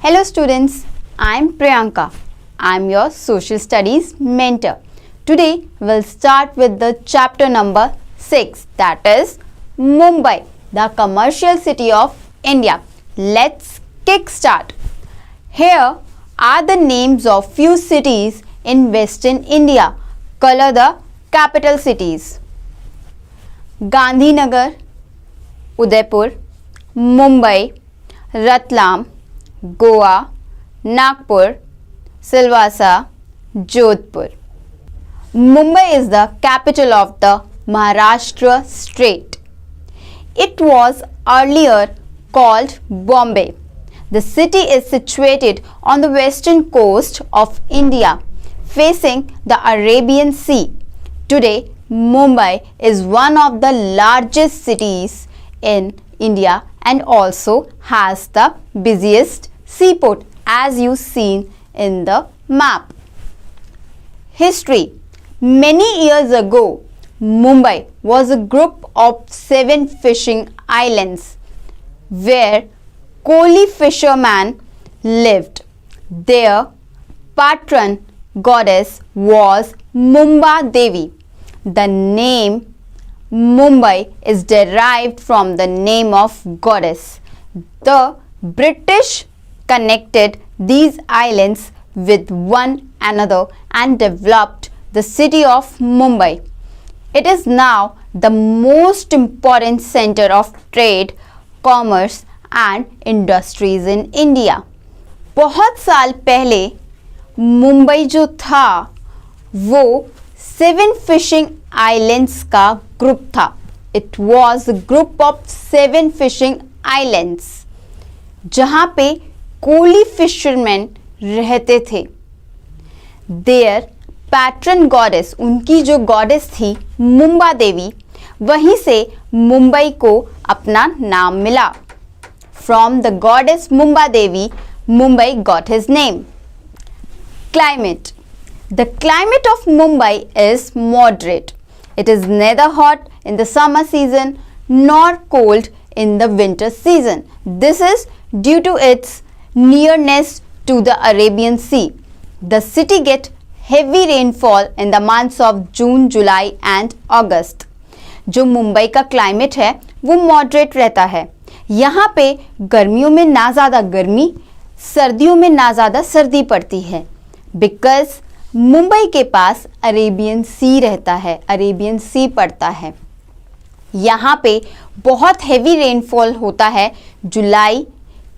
Hello students, I am Priyanka. I am your social studies mentor. Today we'll start with the chapter number 6, that is Mumbai, the commercial city of India. Let's kickstart. Here are the names of few cities in Western India. Color the capital cities. Gandhinagar, Udaipur, Mumbai, Ratlam, Goa, Nagpur, Silvassa, Jodhpur. Mumbai is the capital of the Maharashtra state. It was earlier called Bombay. The city is situated on the western coast of India, facing the Arabian Sea. Today, Mumbai is one of the largest cities in India and also has the busiest seaport as you seen in the map. History. Many years ago, Mumbai was a group of 7 fishing islands where Koli fishermen lived. Their patron goddess was Mumba Devi. The name Mumbai is derived from the name of goddess. The British connected these islands with one another and developed the city of Mumbai. It is now the most important center of trade, commerce and industries in India. बहुत साल पहले मुंबई जो था वो 7 fishing islands का group था. It was a group of 7 fishing islands जहां पे कोली फिशरमैन रहते थे. देयर पैट्रन गॉडेस, उनकी जो गॉडेस थी मुंबा देवी, वहीं से मुंबई को अपना नाम मिला. From the goddess Mumba Devi, Mumbai got his name. Climate. The climate of Mumbai is moderate. It is neither hot in the summer season nor cold in the winter season. This is due to its nearness to the Arabian Sea. The city gets heavy rainfall in the months of June, July and August. जो मुंबई का climate है वो moderate रहता है. यहाँ पे गर्मियों में ना ज़्यादा गर्मी, सर्दियों में ना ज़्यादा सर्दी पड़ती है. बिकॉज मुंबई के पास अरेबियन सी रहता है, अरेबियन सी पड़ता है. यहाँ पे बहुत हेवी रेनफॉल होता है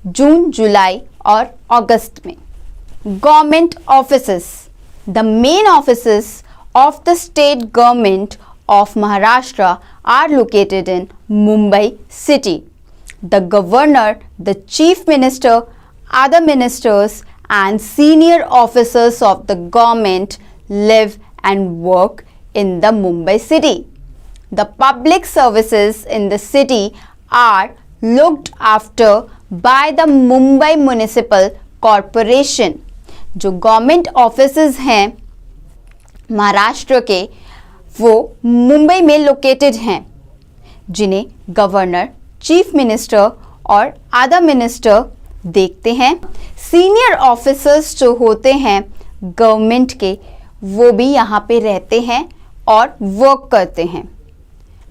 जून जुलाई और अगस्त में. Government offices. The main offices of the state government of Maharashtra are located in Mumbai city. The governor, the chief minister, other ministers and senior officers of the government live and work in the Mumbai city. The public services in the city are looked after by the Mumbai Municipal Corporation. जो government offices हैं महाराष्ट्र के वो मुंबई में located हैं, जिन्हें governor, chief minister और other minister देखते हैं. सीनियर ऑफिसर्स जो होते हैं गवर्नमेंट के वो भी यहाँ पे रहते हैं और वर्क करते हैं.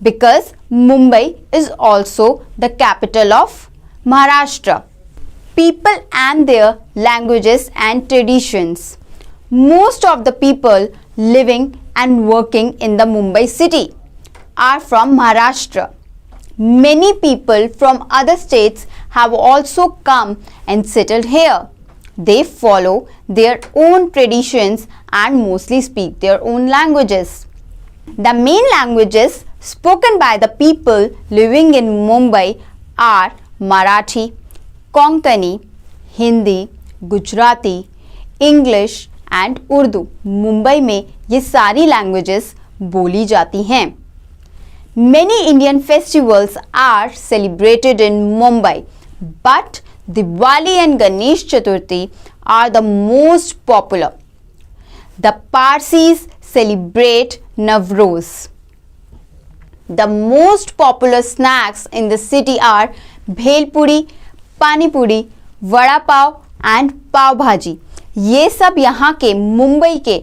Because Mumbai is also the capital of Maharashtra. People and their languages and traditions. Most of the people living and working in the Mumbai city are from Maharashtra. Many people from other states have also come and settled here. They follow their own traditions and mostly speak their own languages. The main languages spoken by the people living in Mumbai are Marathi, Konkani, Hindi, Gujarati, English and Urdu. Mumbai में ये सारी languages बोली जाती हैं. Many Indian festivals are celebrated in Mumbai, but Diwali and Ganesh Chaturthi are the most popular. The Parsis celebrate Navroz. The most popular snacks in the city are Bhel Puri, Pani Puri, Vada Pav and pav bhaji, ये सब यहाँ के मुंबई के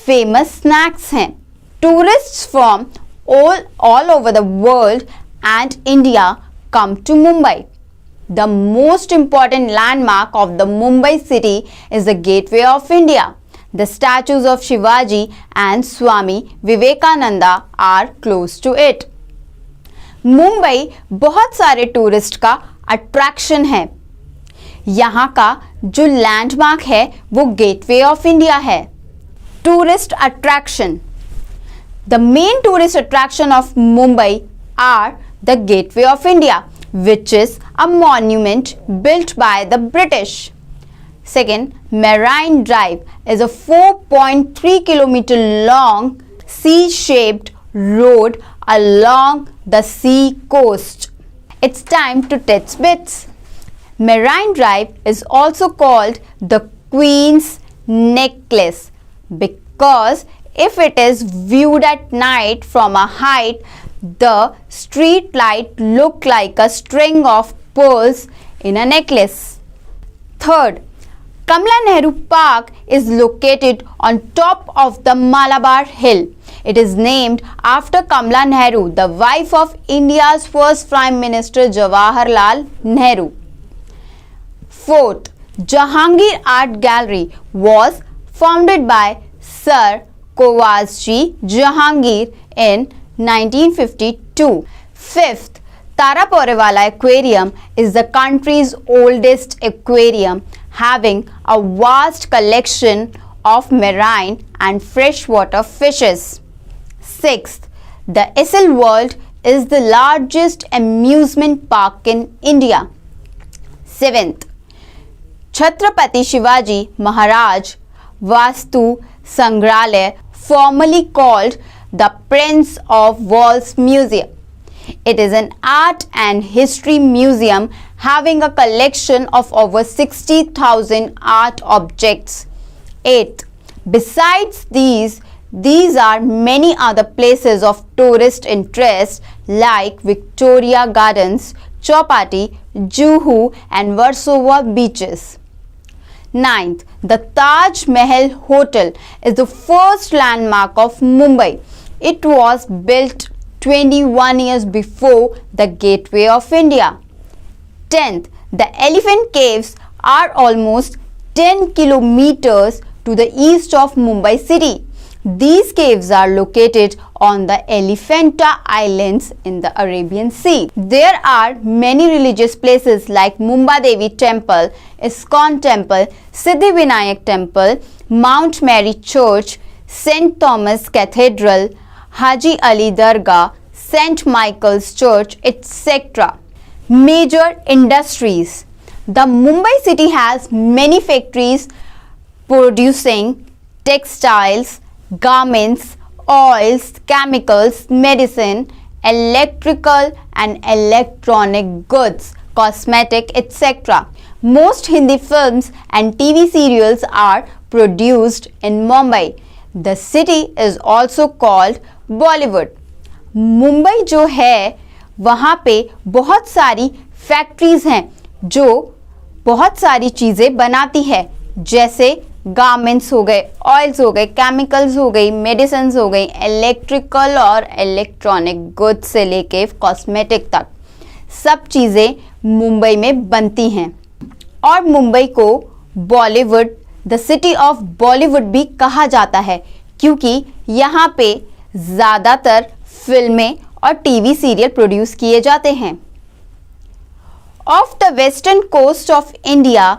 famous snacks हैं। Tourists from all over the world and India come to Mumbai. The most important landmark of the Mumbai city is the Gateway of India. The statues of Shivaji and Swami Vivekananda are close to it. Mumbai बहुत सारे tourist का attraction है। यहाँ का जो landmark है वो gateway of India है। Tourist attraction, the main tourist attraction of Mumbai are the Gateway of India, which is a monument built by the British. Second, Marine Drive is a 4.3 kilometer long C-shaped road along the sea coast. It's time to test bits. Marine Drive is also called the Queen's Necklace because if it is viewed at night from a height, the street light look like a string of pearls in a necklace. Third, Kamala Nehru Park is located on top of the Malabar Hill. It is named after Kamala Nehru, the wife of India's first Prime Minister Jawaharlal Nehru. Fourth, Jahangir Art Gallery was founded by Sir Kowasji Jahangir in 1952. Fifth, Tara Porewala Aquarium is the country's oldest aquarium, having a vast collection of marine and freshwater fishes. Sixth, the Essel World is the largest amusement park in India. Seventh, Chhatrapati Shivaji Maharaj Vastu Sangralaya, formerly called the Prince of Wales Museum. It is an art and history museum having a collection of over 60,000 art objects. 8. Besides these are many other places of tourist interest like Victoria Gardens, Chowpatty, Juhu and Versova beaches. 9th, the Taj Mahal Hotel is the first landmark of Mumbai. It was built 21 years before the Gateway of India. 10th, the Elephant Caves are almost 10 kilometers to the east of Mumbai city. These caves are located on the Elephanta Islands in the Arabian Sea. There are many religious places like Mumba Devi Temple, ISKCON Temple, Siddhivinayak Temple, Mount Mary Church, St. Thomas Cathedral, Haji Ali Dargah, St. Michael's Church, etc. Major industries. The Mumbai city has many factories producing textiles, garments, oils, chemicals, medicine, electrical and electronic goods, cosmetic, etc. Most Hindi films and TV serials are produced in Mumbai. The city is also called Bollywood. Mumbai जो है वहाँ पे बहुत सारी factories हैं जो बहुत सारी चीज़ें बनाती है, जैसे गारमेंट्स हो गए, ऑयल्स हो गए, केमिकल्स हो गई, मेडिसिन्स हो गई, इलेक्ट्रिकल और इलेक्ट्रॉनिक गुड्स से लेके कॉस्मेटिक तक सब चीज़ें मुंबई में बनती हैं। और मुंबई को Bollywood, the city of Bollywood भी कहा जाता है क्योंकि यहाँ पे ज़्यादातर फिल्में और टीवी सीरियल प्रोड्यूस किए जाते हैं। Off the western coast of India,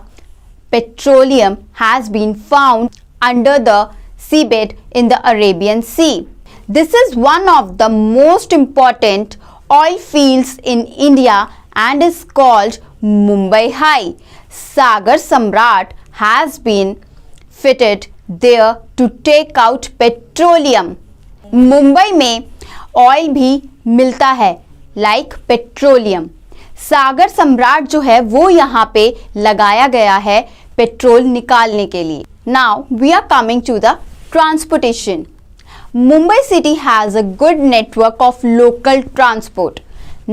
petroleum has been found under the seabed in the Arabian Sea. This is one of the most important oil fields in India and is called Mumbai High. Sagar Samrat has been fitted there to take out petroleum. Mumbai में oil भी मिलता है like petroleum. सागर सम्राट जो है वो यहाँ पे लगाया गया है पेट्रोल निकालने के लिए। Now we are coming to the transportation. Mumbai city has a good network of local transport.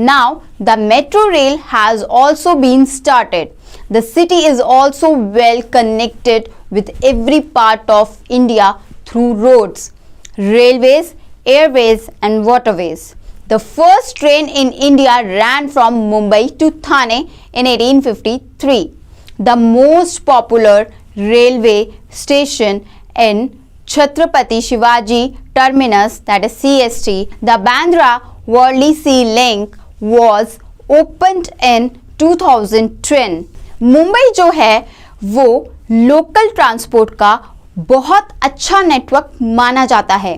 Now the metro rail has also been started. the city is also well connected with every part of India through roads, railways, airways, and waterways. The first train in India ran from Mumbai to Thane in 1853. The most popular railway station in Chhatrapati Shivaji Terminus, that is CST, the Bandra Worli Sea Link, was opened in 2010. Mumbai जो है वो local transport का बहुत अच्छा network माना जाता है.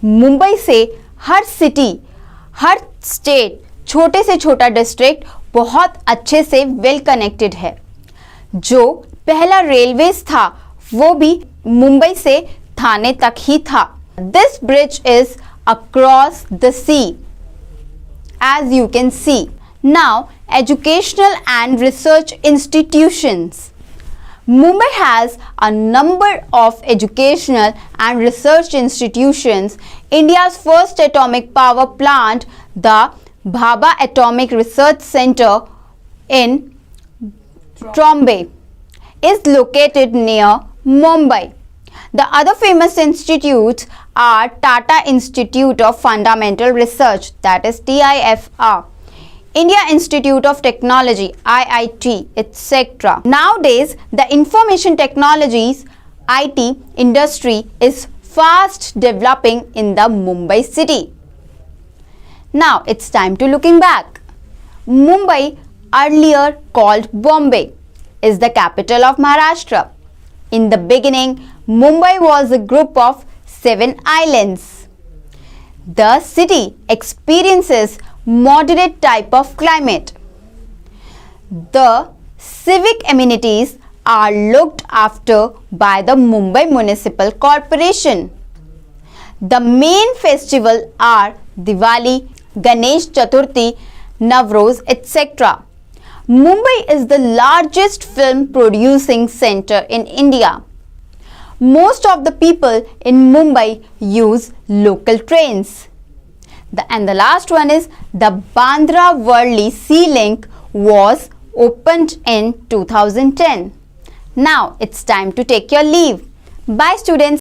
मुंबई से हर सिटी, हर स्टेट, छोटे से छोटा डिस्ट्रिक्ट बहुत अच्छे से वेल कनेक्टेड है. जो पहला रेलवेज था वो भी मुंबई से थाने तक ही था. This bridge is across the sea, as you can see. Now, educational and research institutions. Mumbai has a number of educational and research institutions. India's first atomic power plant, the Bhabha Atomic Research Center in Trombay, is located near Mumbai. The other famous institutes are Tata Institute of Fundamental Research, that is TIFR, India Institute of Technology, IIT, etc. Nowadays, the information technologies IT industry is fast developing in the Mumbai city. Now it's time to looking back. Mumbai, earlier called Bombay, is the capital of Maharashtra. In the beginning, Mumbai was a group of 7 islands. The city experiences moderate type of climate. The civic amenities are looked after by the Mumbai Municipal Corporation. The main festival are Diwali, Ganesh Chaturthi, Navroz, etc. Mumbai is the largest film producing center in India. Most of the people in Mumbai use local trains. And the last one is the Bandra Worli Sea Link was opened in 2010. Now it's time to take your leave. Bye students.